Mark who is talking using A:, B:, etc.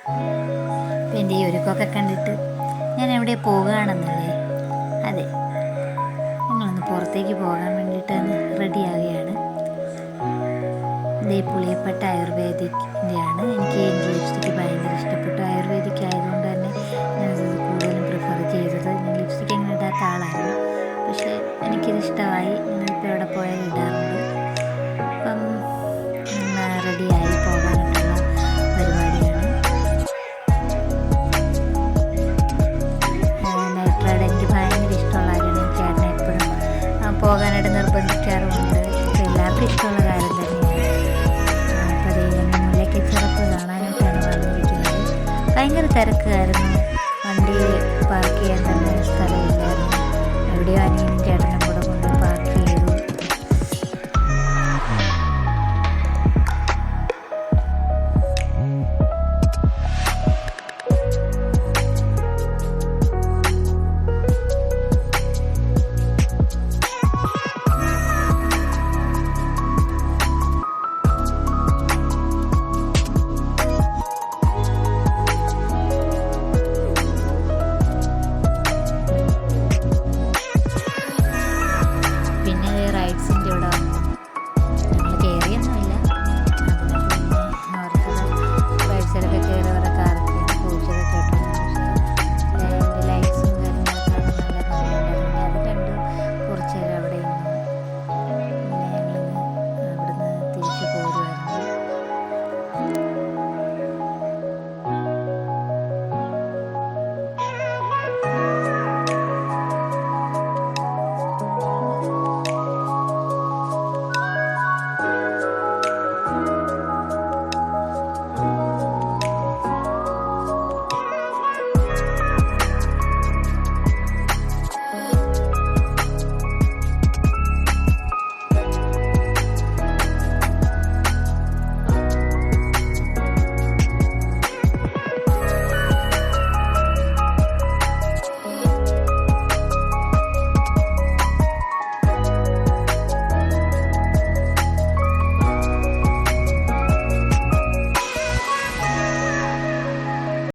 A: അപ്പം എൻ്റെ ഈ ഒരുക്കമൊക്കെ കണ്ടിട്ട് ഞാൻ എവിടെ പോകുകയാണെന്നല്ലേ? അതെ, ഞങ്ങളൊന്ന് പുറത്തേക്ക് പോകാൻ വേണ്ടിയിട്ട് റെഡിയാവുകയാണ്. ഇതേ പുളിയപ്പട്ട ആയുർവേദിക്കിൻ്റെയാണ്. എനിക്ക് ഈ ലിപ്സ്റ്റിക്ക് ഭയങ്കര ഇഷ്ടപ്പെട്ടു. ആയുർവേദിക് ആയതുകൊണ്ട് തന്നെ ഞാനത് കൂടുതലും പ്രിഫർ ചെയ്തത്. ഞാൻ ലിപ്സ്റ്റിക്ക് അങ്ങനെ ഇടാത്ത ആളായിരുന്നു, പക്ഷേ എനിക്കിത് ഇഷ്ടമായി. ഞാനിപ്പോൾ എവിടെ പോയാലും ഇടാറുണ്ട്. അപ്പം റെഡിയായി പോകാനായിട്ടുള്ള പരിപാടിയാണ്. നൈറ്റ് റൈഡ് എനിക്ക് ഭയങ്കര ഇഷ്ടമുള്ള കാര്യമാണ്. എനിക്ക് ചേട്ടനെ എപ്പോഴും പോകാനായിട്ട് നിർബന്ധിക്കാറുമുണ്ട്. എല്ലാവർക്കും ഇഷ്ടമുള്ള കാര്യം തന്നെയാണ്. അപ്പോൾ അതേ മുല്ലയ്ക്ക് ചെറുപ്പ് കാണാനായിട്ടാണ് വന്നിരിക്കുന്നത്. ഭയങ്കര തിരക്കായിരുന്നു.